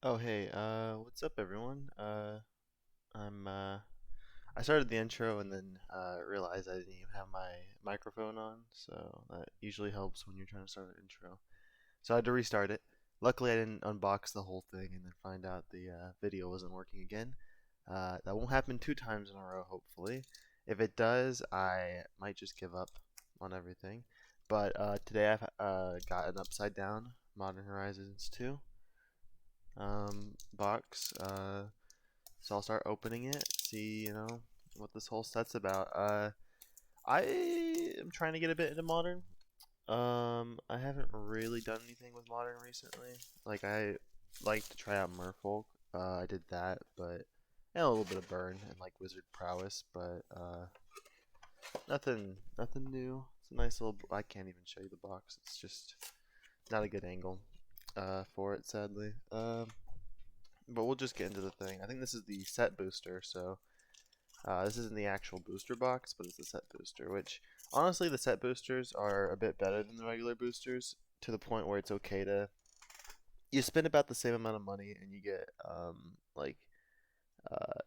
Oh hey, what's up everyone? I'm I started the intro and then realized I didn't even have my microphone on, so that usually helps when you're trying to start an intro. So I had to restart it. Luckily I didn't unbox the whole thing and then find out the video wasn't working again. That won't happen two times in a row, hopefully. If it does, I might just give up on everything. But today I've got an upside down Modern Horizons 2 box. So I'll start opening it, see, what this whole set's about. I am trying to get a bit into modern. I haven't really done anything with modern recently. Like I like to try out Merfolk. I did that, but and a little bit of burn and like wizard prowess, but nothing new. It's a nice little. I can't even show you the box. It's just not a good angle for it, sadly. But we'll just get into the thing. I think this is the set booster, so this isn't the actual booster box, but it's the set booster, which honestly the set boosters are a bit better than the regular boosters to the point where it's okay to you spend about the same amount of money and you get like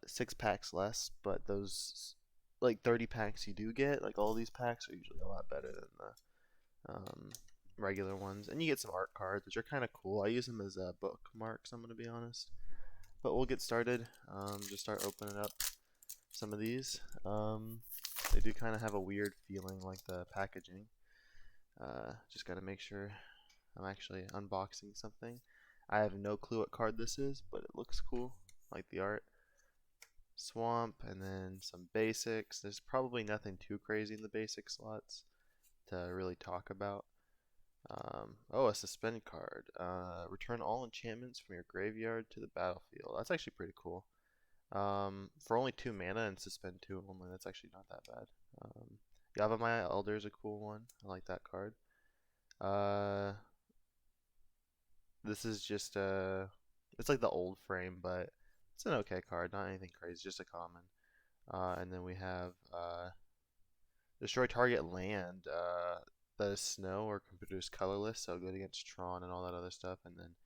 6 packs less, but those like 30 packs you do get, like all these packs are usually a lot better than the regular ones, and you get some art cards which are kind of cool. I use them as bookmarks, I'm gonna be honest. But we'll get started. Just start opening up some of these. They do kind of have a weird feeling, like the packaging. Just got to make sure I'm actually unboxing something. I have no clue what card this is, but it looks cool, like the art. Swamp, and then some basics. There's probably nothing too crazy in the basic slots to really talk about. Oh, a suspend card. Return all enchantments from your graveyard to the battlefield. That's actually pretty cool. For only 2 mana and suspend 2 only, that's actually not that bad. Yavimaya Elder is a cool one. I like that card. Uh, this is just it's like the old frame, but it's an okay card. Not anything crazy, just a common. And then we have destroy target land that is snow or can produce colorless, so good against Tron and all that other stuff. And then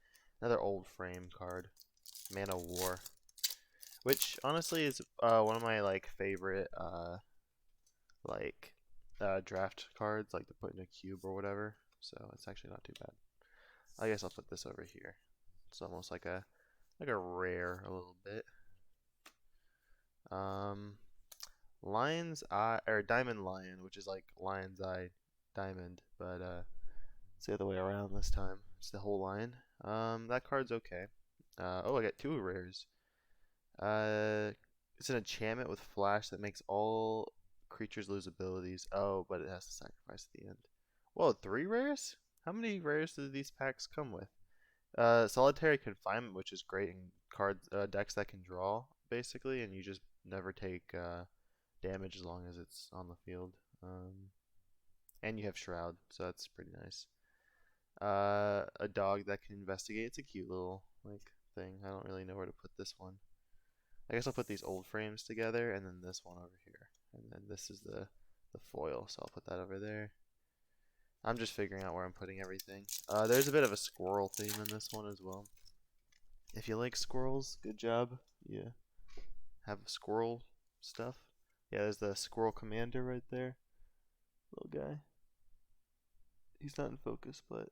another old frame card, Mana War, which honestly is one of my like favorite like draft cards, like to put in a cube or whatever. So it's actually not too bad. I guess I'll put this over here. It's almost like a rare a little bit. Um, Lion's Eye or Diamond Lion, which is like Lion's Eye Diamond, but it's the other way around this time. It's the whole line. That card's okay. Oh, I got two rares. Uh, it's an enchantment with flash that makes all creatures lose abilities. Oh, but it has to sacrifice at the end. Whoa, 3 rares? How many rares do these packs come with? Solitary Confinement, which is great in cards decks that can draw basically, and you just never take damage as long as it's on the field. And you have Shroud, so that's pretty nice. A dog that can investigate. It's a cute little like thing. I don't really know where to put this one. I guess I'll put these old frames together and then this one over here. And then this is the foil, so I'll put that over there. I'm just figuring out where I'm putting everything. There's a bit of a squirrel theme in this one as well. If you like squirrels, good job. Yeah, have squirrel stuff. Yeah, there's the squirrel commander right there. Little guy. He's not in focus, but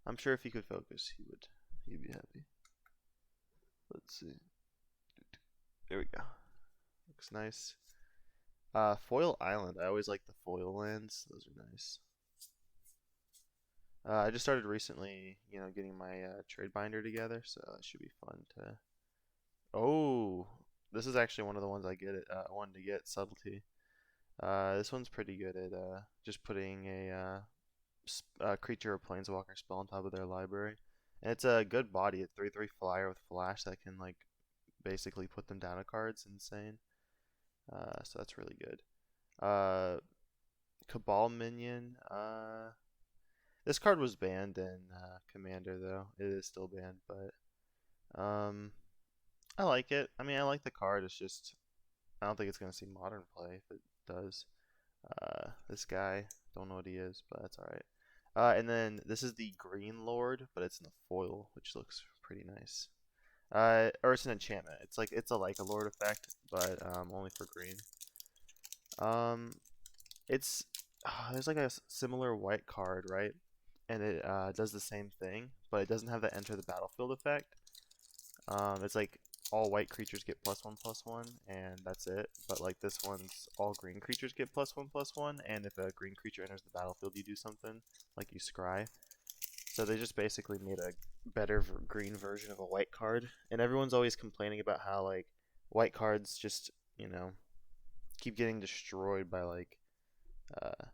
I'm sure if he could focus, he'd be happy. Let's see. There we go. Looks nice. Foil Island. I always like the foil lands. Those are nice. I just started recently, getting my trade binder together, so it should be fun to. Oh, this is actually one of the ones I wanted to get, Subtlety. This one's pretty good at just putting a creature or planeswalker spell on top of their library, and it's a good body. It's 3/3 flyer with flash that can like basically put them down a card. It's insane. So that's really good. Uh, Cabal minion. This card was banned in Commander though. It is still banned, but I like it. I mean, I like the card. It's just I don't think it's gonna see modern play. If it does, this guy, don't know what he is, but that's all right. And then this is the Green Lord, but it's in the foil, which looks pretty nice. Or it's an enchantment. It's a like a lord effect, but only for green. Um, it's there's like a similar white card, right? And it does the same thing, but it doesn't have the enter the battlefield effect. It's like all white creatures get +1/+1, and that's it. But like this one's all green creatures get +1/+1, and if a green creature enters the battlefield, you do something like you scry. So they just basically made a better green version of a white card, and everyone's always complaining about how like white cards just keep getting destroyed by like uh,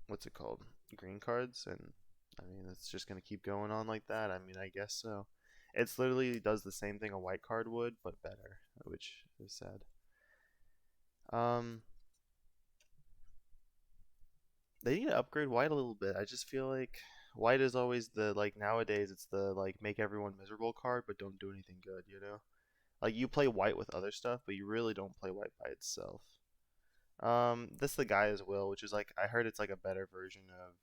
what's it called, green cards, and I mean it's just gonna keep going on like that. I mean I guess so. It's literally does the same thing a white card would, but better, which is sad. Um, they need to upgrade white a little bit. I just feel like white is always the like nowadays it's the like make everyone miserable card, but don't do anything good. Like you play white with other stuff, but you really don't play white by itself. This the Gaia's Will, which is like I heard it's like a better version of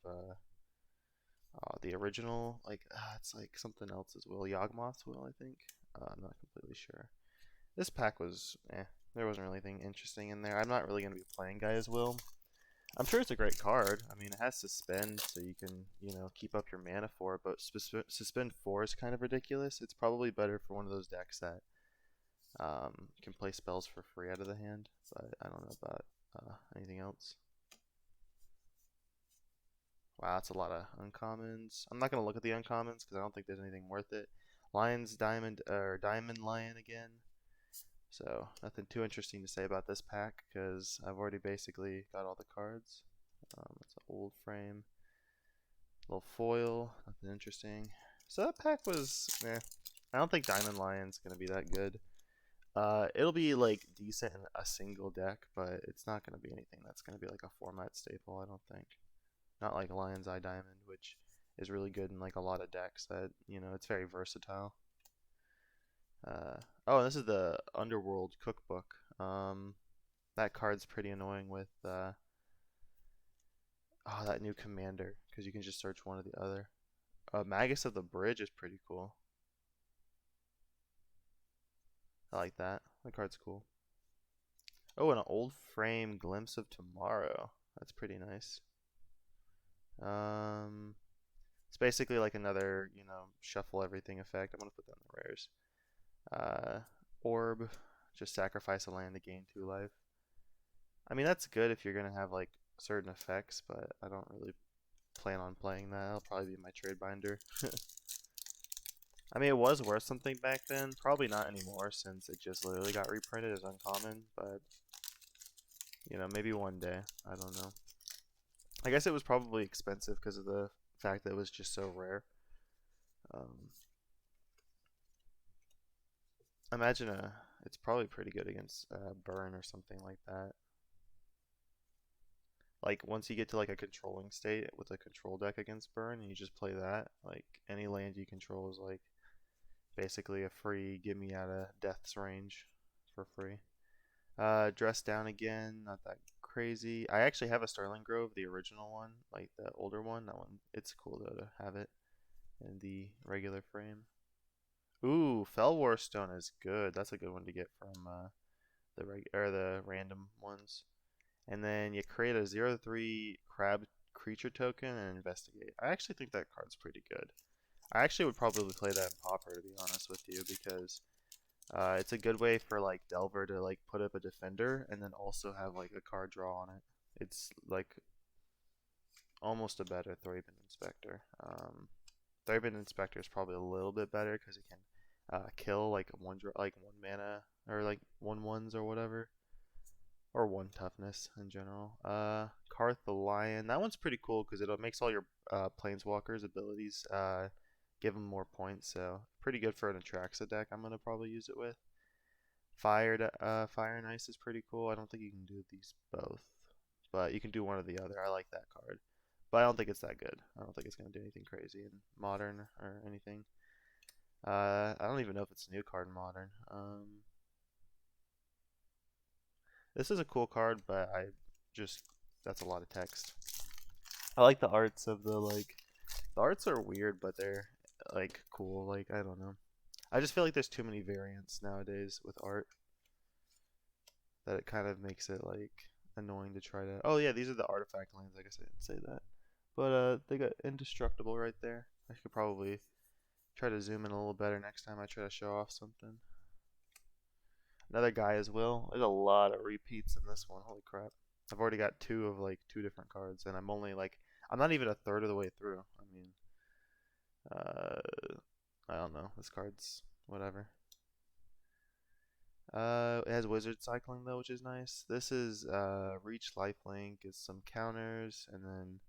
the original. Like it's like something else as well. Yawgmoth's Will, I think. I'm not completely sure. This pack was There wasn't really anything interesting in there. I'm not really gonna be playing Gaia's Will. I'm sure it's a great card. I mean, it has suspend, so you can keep up your mana for it. But suspend 4 is kind of ridiculous. It's probably better for one of those decks that can play spells for free out of the hand. But I don't know about anything else. Wow, that's a lot of uncommons. I'm not gonna look at the uncommons because I don't think there's anything worth it. Lions Diamond or Diamond Lion again. So nothing too interesting to say about this pack because I've already basically got all the cards. It's an old frame, little foil, nothing interesting. So that pack was, I don't think Diamond Lion's gonna be that good. It'll be like decent in a single deck, but it's not gonna be anything that's gonna be like a format staple. I don't think. Not like Lion's Eye Diamond, which is really good in like a lot of decks. That it's very versatile. Oh, this is the Underworld Cookbook. That card's pretty annoying with that new commander because you can just search one or the other. Magus of the Bridge is pretty cool. I like that. That card's cool. Oh, and an old frame Glimpse of Tomorrow. That's pretty nice. It's basically like another, shuffle everything effect. I'm gonna put that in the rares. Orb, just sacrifice a land to gain 2 life. I mean, that's good if you're gonna have like certain effects, but I don't really plan on playing that. It'll probably be my trade binder. I mean, it was worth something back then. Probably not anymore since it just literally got reprinted as uncommon, but maybe one day. I don't know. I guess it was probably expensive because of the fact that it was just so rare. Um, Imagine it's probably pretty good against burn or something like that. Like once you get to like a controlling state with a control deck against burn, and you just play that, like any land you control is like basically a free get me out of death's range for free. Dress down again, not that crazy. I actually have a Sterling Grove, the original one, like the older one. That one, it's cool though to have it in the regular frame. Ooh, Fellwar Stone is good. That's a good one to get from the random ones. And then you create a 0/3 crab creature token and investigate. I actually think that card's pretty good. I actually would probably play that in Pauper to be honest with you because it's a good way for like Delver to like put up a defender and then also have like a card draw on it. It's like almost a better Thraben Inspector. Thraben Inspector is probably a little bit better because it can kill like like 1 mana or like 1/1s or whatever, or 1 toughness in general. Karth the Lion. That one's pretty cool because it makes all your Planeswalkers abilities give them more points. So pretty good for an Atraxa deck. I'm gonna probably use it with. Fire and Ice is pretty cool. I don't think you can do these both, but you can do one or the other. I like that card, but I don't think it's that good. I don't think it's gonna do anything crazy in Modern or anything. I don't even know if it's a new card in Modern. This is a cool card, but that's a lot of text. I like the arts of the arts are weird, but they're like cool. Like I don't know. I just feel like there's too many variants nowadays with art that it kind of makes it like annoying to try to. Oh yeah, these are the artifact lands. I guess I didn't say that, but they got indestructible right there. I could probably try to zoom in a little better next time I try to show off something. Another guy as well. There's a lot of repeats in this one. Holy crap! I've already got two of like two different cards, and I'm only like I'm not even a third of the way through. I mean, uh, I don't know. This card's whatever. It has wizard cycling though, which is nice. This is reach lifelink, is some counters, and then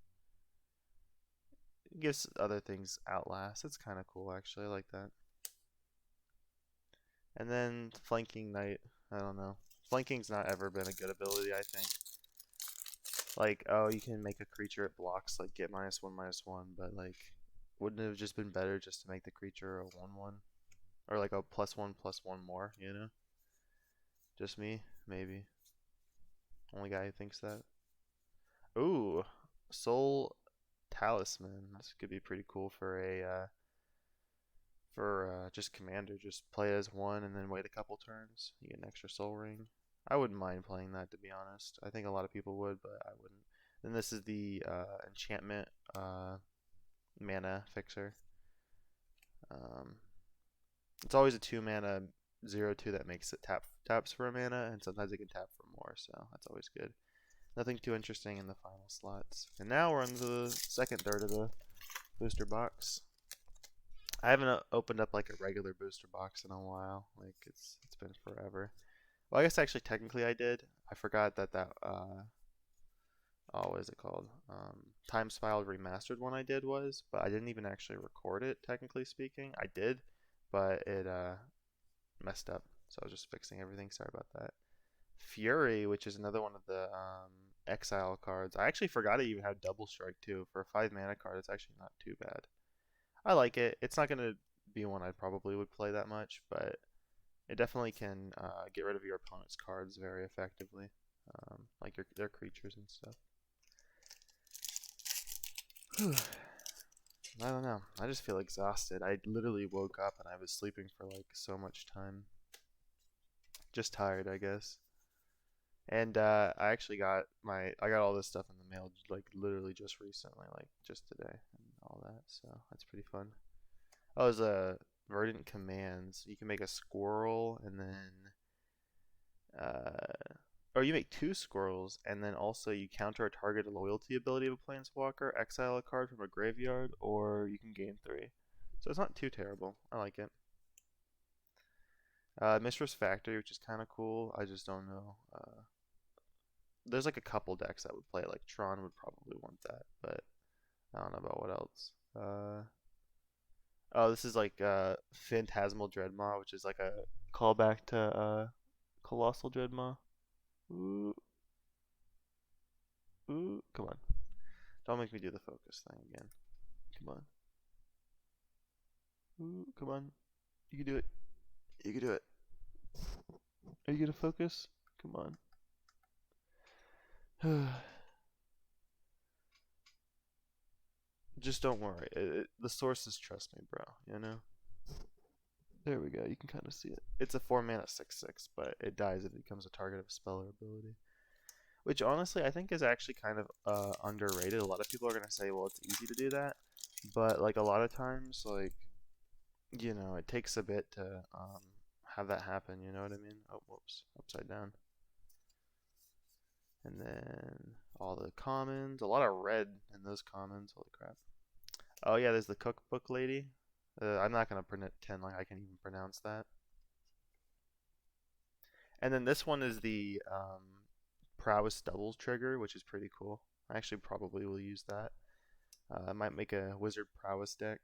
it gives other things outlast. It's kind of cool actually. I like that. And then flanking knight. I don't know. Flanking's not ever been a good ability, I think. Like, oh, you can make a creature it blocks, like get -1/-1, but like, wouldn't it have just been better just to make the creature a 1/1? Or like a +1/+1 more, you know? Just me? Maybe. Only guy who thinks that. Ooh, Soul Talisman. This could be pretty cool for a just commander. Just play as one and then wait a couple turns. You get an extra soul ring. I wouldn't mind playing that, to be honest. I think a lot of people would, but I wouldn't. Then this is the enchantment mana fixer. Um, it's always a 2 mana 0/2 that makes it taps for a mana, and sometimes it can tap for more, so that's always good. Nothing too interesting in the final slots. And now we're on the second third of the booster box. I haven't opened up like a regular booster box in a while. Like it's been forever. Well, I guess actually technically I did. I forgot that oh, what is it called? Time Spiraled Remastered one I did was, but I didn't even actually record it, technically speaking. I did, but it messed up. So I was just fixing everything. Sorry about that. Fury, which is another one of the exile cards. I actually forgot it even had Double Strike too. For a 5 mana card, it's actually not too bad. I like it. It's not gonna be one I probably would play that much, but it definitely can get rid of your opponent's cards very effectively, like their creatures and stuff. I don't know. I just feel exhausted. I literally woke up and I was sleeping for like so much time. Just tired, I guess. And I actually got I got all this stuff in the mail like literally just recently, like just today and all that. So that's pretty fun. Oh, there's a Verdant Commands. You can make a squirrel and then or you make 2 squirrels and then also you counter a targeted loyalty ability of a planeswalker, exile a card from a graveyard, or you can gain 3. So it's not too terrible. I like it. Mistress Factory, which is kind of cool. I just don't know. There's like a couple decks that would play it. Like Tron would probably want that, but I don't know about what else. Oh, this is like Phantasmal Dreadmaw, which is like a callback to Colossal Dreadmaw. Ooh, ooh, come on. Don't make me do the focus thing again. Come on. Ooh, come on. You can do it. You can do it. Are you gonna focus? Come on. Just don't worry. The sources trust me, bro. You know? There we go. You can kind of see it. It's a 4 mana 6/6, but it dies if it becomes a target of a spell or ability. Which honestly, I think is actually kind of underrated. A lot of people are gonna say, well, it's easy to do that, but like a lot of times, like you know, it takes a bit to have that happen. You know what I mean? Oh, whoops, upside down. And then all the commons, a lot of red in those commons. Holy crap! Oh yeah, there's the cookbook lady. I'm not gonna pretend like I can even pronounce that. And then this one is the prowess doubles trigger, which is pretty cool. I actually probably will use that. I might make a wizard prowess deck.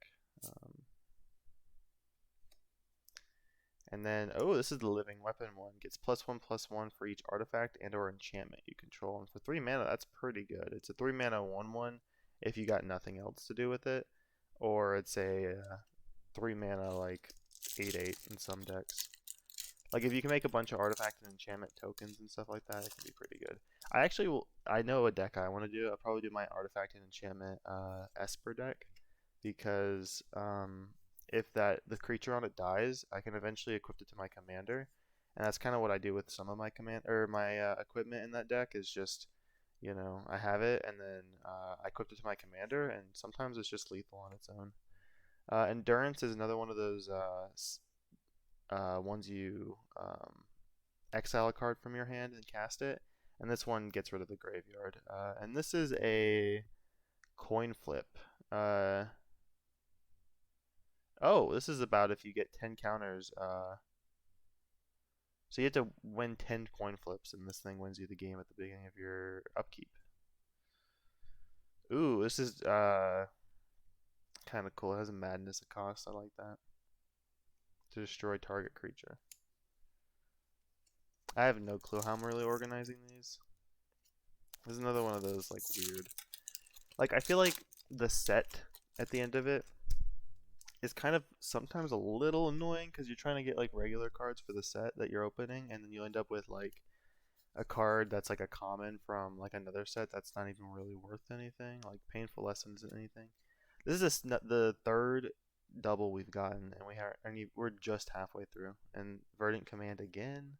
And then, oh, this is the living weapon one. Gets +1/+1 for each artifact and or enchantment you control. And for 3 mana, that's pretty good. It's a 3 mana 1/1 if you got nothing else to do with it. Or it's a 3 mana like 8/8 in some decks. Like if you can make a bunch of artifact and enchantment tokens and stuff like that, it can be pretty good. I actually will. I know a deck I want to do. I'll probably do my artifact and enchantment Esper deck because if the creature on it dies, I can eventually equip it to my commander, and that's kind of what I do with some of my equipment in that deck. Is just, I have it, and then I equip it to my commander, and sometimes it's just lethal on its own. Endurance is another one of those ones you exile a card from your hand and cast it, and this one gets rid of the graveyard. And this is a coin flip. Oh, this is about if you get 10 counters. So you have to win 10 coin flips, and this thing wins you the game at the beginning of your upkeep. Ooh, this is kind of cool. It has a madness at cost. I like that. To destroy target creature. I have no clue how I'm really organizing these. This is another one of those like weird. Like I feel like the set at the end of it is kind of sometimes a little annoying because you're trying to get like regular cards for the set that you're opening, and then you end up with like a card that's like a common from like another set that's not even really worth anything. Like Painful Lessons and anything. This is the third double we've gotten, and we're just halfway through. And Verdant Command again.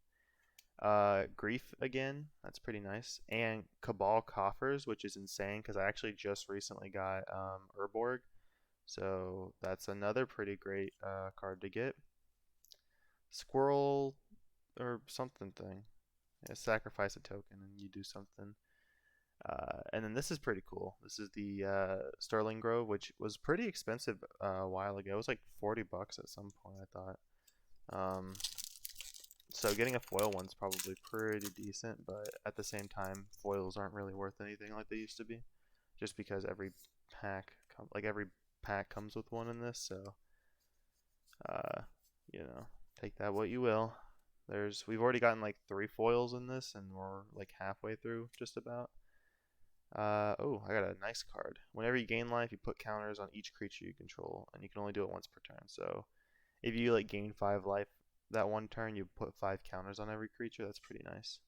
Grief again, that's pretty nice, and Cabal Coffers, which is insane because I actually just recently got Urborg, so that's another pretty great card to get. Squirrel or something thing, yeah, sacrifice a token and you do something. And then this is pretty cool. This is the Sterling Grove, which was pretty expensive a while ago. It was like $40 at some point, I thought. So getting a foil one's probably pretty decent, but at the same time, foils aren't really worth anything like they used to be, just because every pack comes with one in this. So, uh, take that what you will. We've already gotten like 3 foils in this, and we're like halfway through, just about. Oh, I got a nice card. Whenever you gain life, you put counters on each creature you control, and you can only do it once per turn. So, if you like gain 5 life that one turn, you put 5 counters on every creature. That's pretty nice.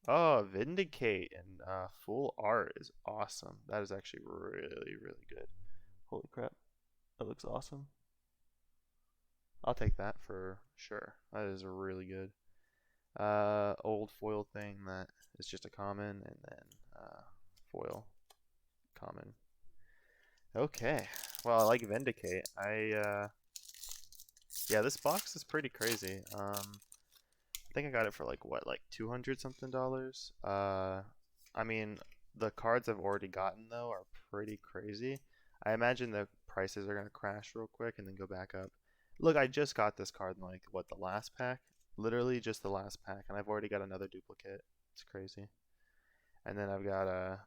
Oh, Vindicate and full art is awesome. That is actually really, really good. Holy crap. That looks awesome. I'll take that for sure. That is really good. Old foil thing that is just a common, and then foil common. Okay. Well, I like Vindicate. Yeah, this box is pretty crazy. I think I got it for like what, like 200 something dollars. I mean, the cards I've already gotten though are pretty crazy. I imagine the prices are gonna crash real quick and then go back up. Look, I just got this card in like what, the last pack? Literally just the last pack, and I've already got another duplicate. It's crazy. And then I've got a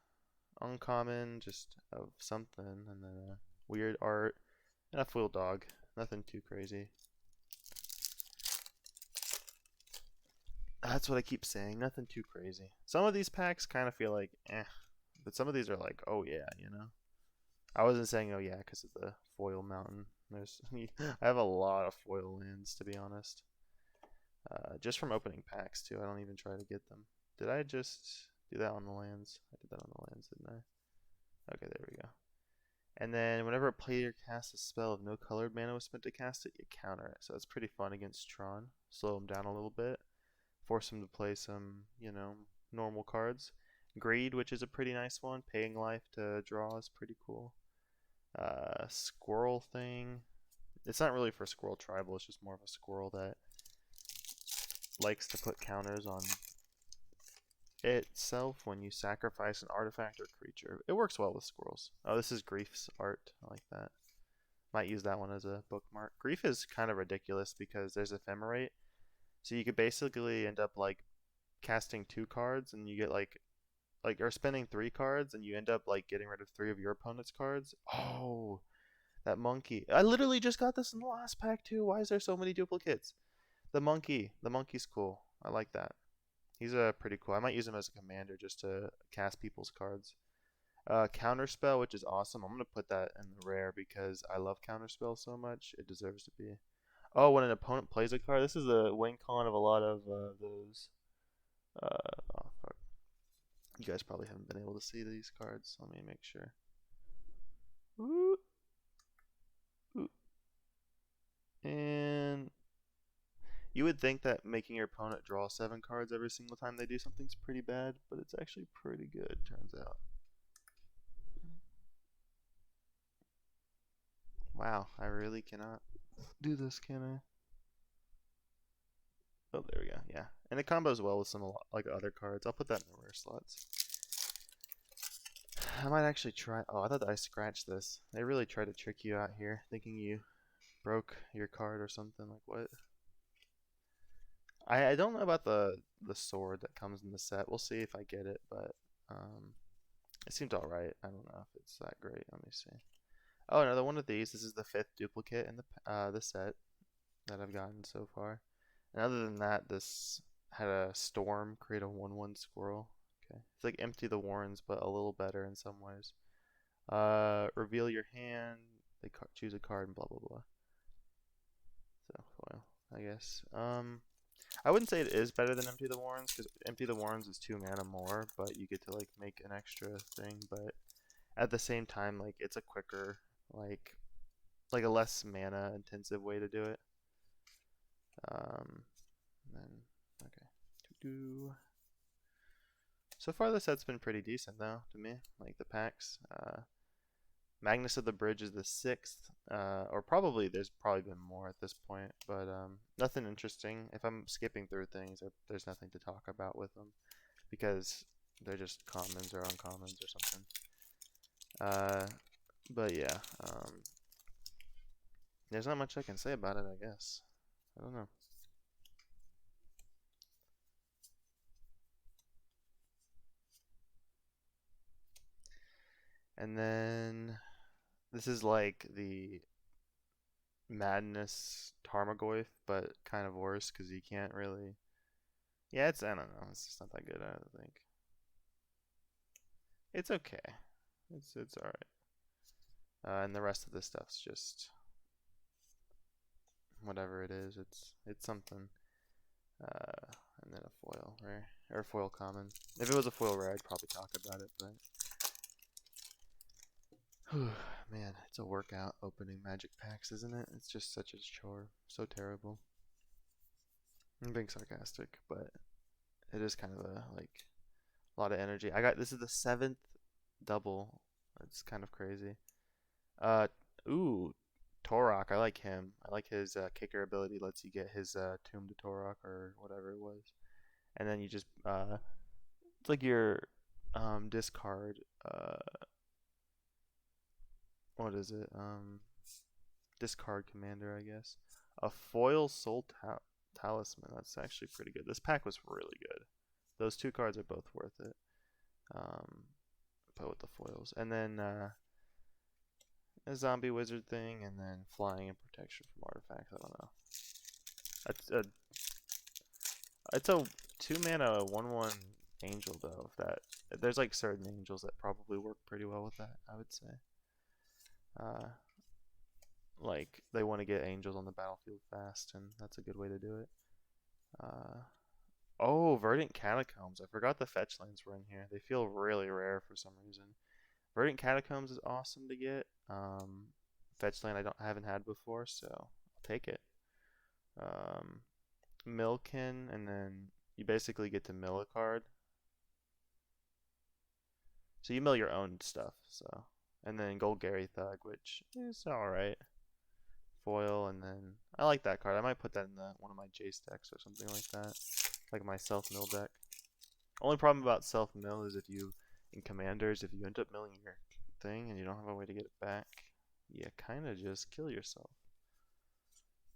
uncommon just of something, and then a weird art, and a foil dog. Nothing too crazy. That's what I keep saying. Nothing too crazy. Some of these packs kind of feel like eh, but some of these are like, oh yeah, I wasn't saying oh yeah because of the foil mountain. There's I have a lot of foil lands, to be honest. Just from opening packs too. I don't even try to get them. Did I just do that on the lands? I did that on the lands, didn't I? Okay, there we go. And then whenever a player casts a spell of no colored mana was spent to cast it, you counter it. So that's pretty fun against Tron. Slow him down a little bit. Force him to play some, normal cards. Greed, which is a pretty nice one. Paying life to draw is pretty cool. Squirrel thing. It's not really for Squirrel Tribal. It's just more of a squirrel that likes to put counters on itself when you sacrifice an artifact or creature. It works well with squirrels. Oh, this is Grief's art. I like that. Might use that one as a bookmark. Grief is kind of ridiculous because there's ephemerate. So you could basically end up like casting 2 cards, and you get like or spending 3 cards, and you end up like getting rid of 3 of your opponent's cards. Oh, that monkey. I literally just got this in the last pack too. Why is there so many duplicates? The monkey's cool. I like that. He's pretty cool. I might use him as a commander just to cast people's cards. Counterspell, which is awesome. I'm gonna put that in the rare because I love counterspell so much. It deserves to be. Oh, when an opponent plays a card, this is a win con of a lot of those. Oh fuck. You guys probably haven't been able to see these cards. Let me make sure. Ooh. Ooh. And you would think that making your opponent draw 7 cards every single time they do something's pretty bad, but it's actually pretty good, turns out. Wow, I really cannot do this, can I? Oh, there we go. Yeah, and it combos well with some like other cards. I'll put that in the rare slots. I might actually try. Oh, I thought I scratched this. They really try to trick you out here, thinking you broke your card or something. Like what? I don't know about the sword that comes in the set. We'll see if I get it, but it seems all right. I don't know if it's that great. Let me see. Oh, another one of these. This is the 5th duplicate in the set that I've gotten so far. And other than that, this had a storm create a 1/1 squirrel. Okay, it's like empty the warrens, but a little better in some ways. Reveal your hand. They choose a card and blah blah blah. So foil, I guess. I wouldn't say it is better than Empty the Warrens, because Empty the Warrens is 2 mana more, but you get to like make an extra thing. But at the same time, like it's a quicker, like a less mana intensive way to do it. Then okay. So far the set's been pretty decent though to me. Like the packs. Magnus of the Bridge is the 6th, or probably there's probably been more at this point, but nothing interesting. If I'm skipping through things, there's nothing to talk about with them because they're just commons or uncommons or something. But yeah, there's not much I can say about it, I guess. I don't know. And then this is like the Madness Tarmogoyf, but kind of worse because you can't really. Yeah, I don't know. It's just not that good, I don't think. It's okay. It's all right. And the rest of this stuff's just whatever it is. It's something. And then a foil rare or foil common. If it was a foil rare, I'd probably talk about it, but man, it's a workout opening magic packs, isn't it? It's just such a chore. So terrible. I'm being sarcastic, but it is kind of a lot of energy. This is the 7th double. It's kind of crazy. Uh, ooh, Torok. I like him. I like his kicker ability. Lets you get his Tomb to Torok or whatever it was, and then you just it's like your discard. What is it? Discard commander, I guess. A foil soul talisman. That's actually pretty good. This pack was really good. Those 2 cards are both worth it. Put with the foils, and then a zombie wizard thing, and then flying and protection from artifacts. I don't know. It's a 2 mana 1/1 angel though. If that there's like certain angels that probably work pretty well with that, I would say. Like they want to get angels on the battlefield fast, and that's a good way to do it. Oh, Verdant Catacombs. I forgot the fetch lands were in here. They feel really rare for some reason. Verdant Catacombs is awesome to get. Fetch land I haven't had before, so I'll take it. Milkin, and then you basically get to mill a card. So you mill your own stuff, so. And then Golgari Thug, which is alright. Foil, and then I like that card. I might put that in one of my Jace decks or something like that. Like my self-mill deck. Only problem about self-mill is if you, in Commanders, if you end up milling your thing and you don't have a way to get it back, you kind of just kill yourself.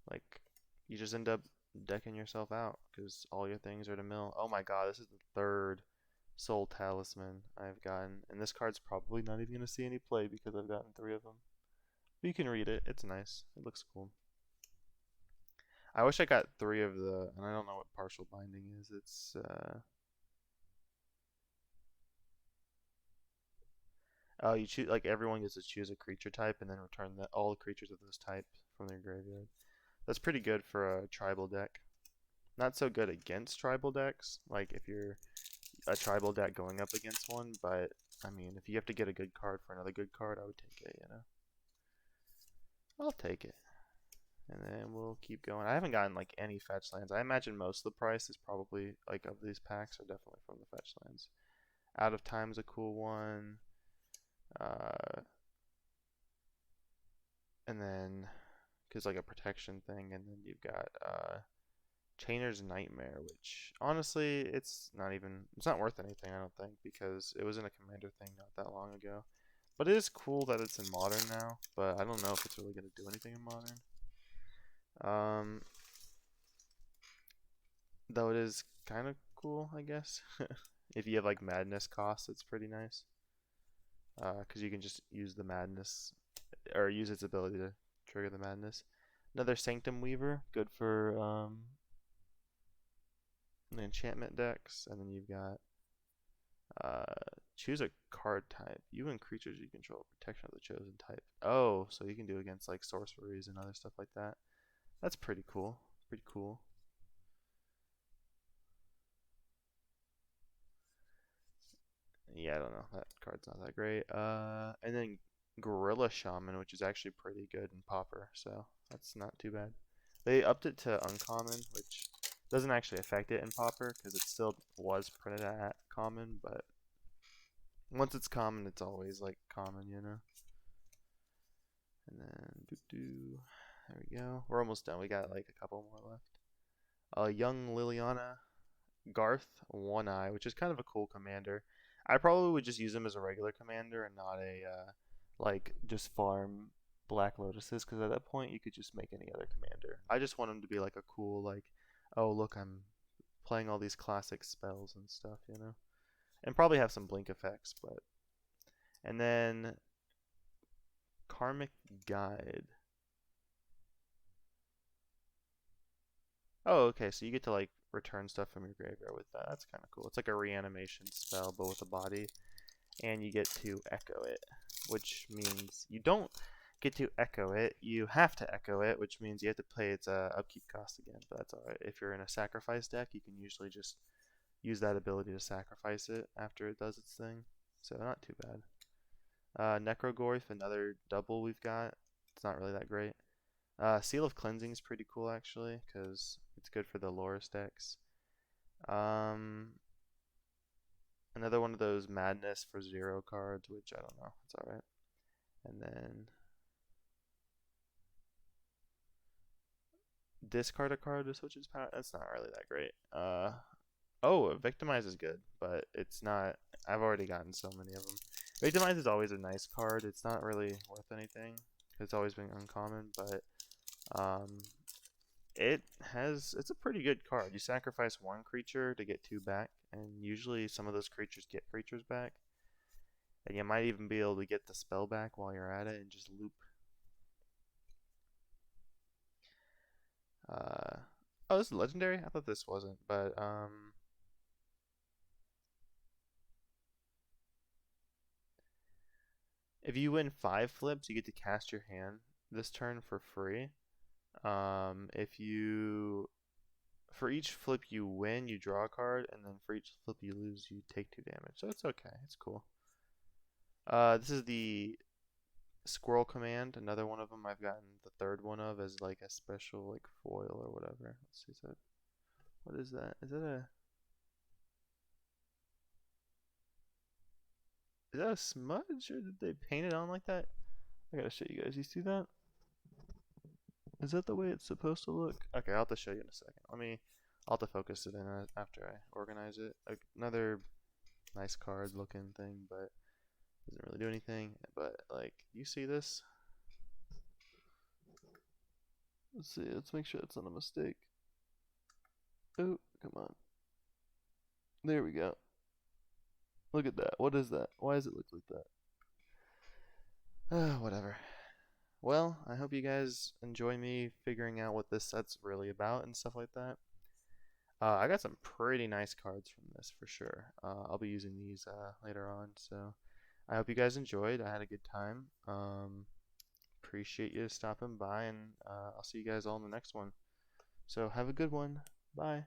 Like, you just end up decking yourself out because all your things are to mill. Oh my god, this is the 3rd Soul Talisman I've gotten. And this card's probably not even going to see any play because I've gotten 3 of them. But you can read it. It's nice. It looks cool. I wish I got 3 of the, and I don't know what partial binding is. It's oh, you choose like everyone gets to choose a creature type and then return all the creatures of this type from their graveyard. That's pretty good for a tribal deck. Not so good against tribal decks, like if you're a tribal deck going up against one, but I mean, if you have to get a good card for another good card, I would take it, you know. I'll take it. And then we'll keep going. I haven't gotten like any fetch lands. I imagine most of the price is probably like of these packs are definitely from the fetch lands. Out of Time's a cool one. And then because like a protection thing, and then you've got Chainer's Nightmare, which honestly it's not worth anything, I don't think, because it was in a commander thing not that long ago. But it is cool that it's in modern now, but I don't know if it's really gonna do anything in modern. Though it is kind of cool, I guess. If you have like madness costs, it's pretty nice. Because you can just use the madness, or use its ability to trigger the madness. Another Sanctum Weaver, good for the enchantment decks. And then you've got choose a card type. You and creatures you control protection of the chosen type. Oh, so you can do against like sorceries and other stuff like that. That's pretty cool. Pretty cool. Yeah, I don't know. That card's not that great. And then Gorilla Shaman, which is actually pretty good in Pauper, so that's not too bad. They upped it to uncommon, which doesn't actually affect it in Pauper because it still was printed at common, but once it's common, it's always like common, you know. And then there we go. We're almost done. We got like a couple more left. Young Liliana, Garth, One Eye, which is kind of a cool commander. I probably would just use him as a regular commander and not a like just farm Black Lotuses, because at that point you could just make any other commander. I just want him to be like a cool like, oh look, I'm playing all these classic spells and stuff, you know, and probably have some blink effects. But and then Karmic Guide. Oh, okay, so you get to like return stuff from your graveyard with that. That's kind of cool. It's like a reanimation spell, but with a body, and you get to echo it, which means you don't get to echo it. You have to echo it, which means you have to pay its upkeep cost again. But that's alright. If you're in a sacrifice deck, you can usually just use that ability to sacrifice it after it does its thing. So not too bad. Necrogorth, another double we've got. It's not really that great. Seal of Cleansing is pretty cool actually, because it's good for the Loris decks. Another one of those Madness for 0 cards, which I don't know. It's alright. And then discard a card to switch its power. That's not really that great. Oh, Victimize is good, but it's not. I've already gotten so many of them. Victimize is always a nice card. It's not really worth anything. It's always been uncommon, but it's a pretty good card. You sacrifice 1 creature to get 2 back, and usually some of those creatures get creatures back. And you might even be able to get the spell back while you're at it and just loop. Oh, this is legendary? I thought this wasn't, but if you win 5 flips, you get to cast your hand this turn for free. If you for each flip you win, you draw a card, and then for each flip you lose, you take 2 damage. So it's okay. It's cool. This is the Squirrel Command, another one of them. I've gotten the 3rd one of as like a special like foil or whatever. Let's see, what is that? Is that a smudge, or did they paint it on like that? I gotta show you guys. You see that? Is that the way it's supposed to look? Okay, I'll have to show you in a second. I'll have to focus it in after I organize it. Another nice card looking thing, but doesn't really do anything. But like, you see this? Let's see. Let's make sure it's not a mistake. Oh, come on. There we go. Look at that. What is that? Why does it look like that? Whatever. Well, I hope you guys enjoy me figuring out what this set's really about and stuff like that. I got some pretty nice cards from this for sure. I'll be using these later on, so I hope you guys enjoyed. I had a good time. Appreciate you stopping by, and I'll see you guys all in the next one. So have a good one. Bye.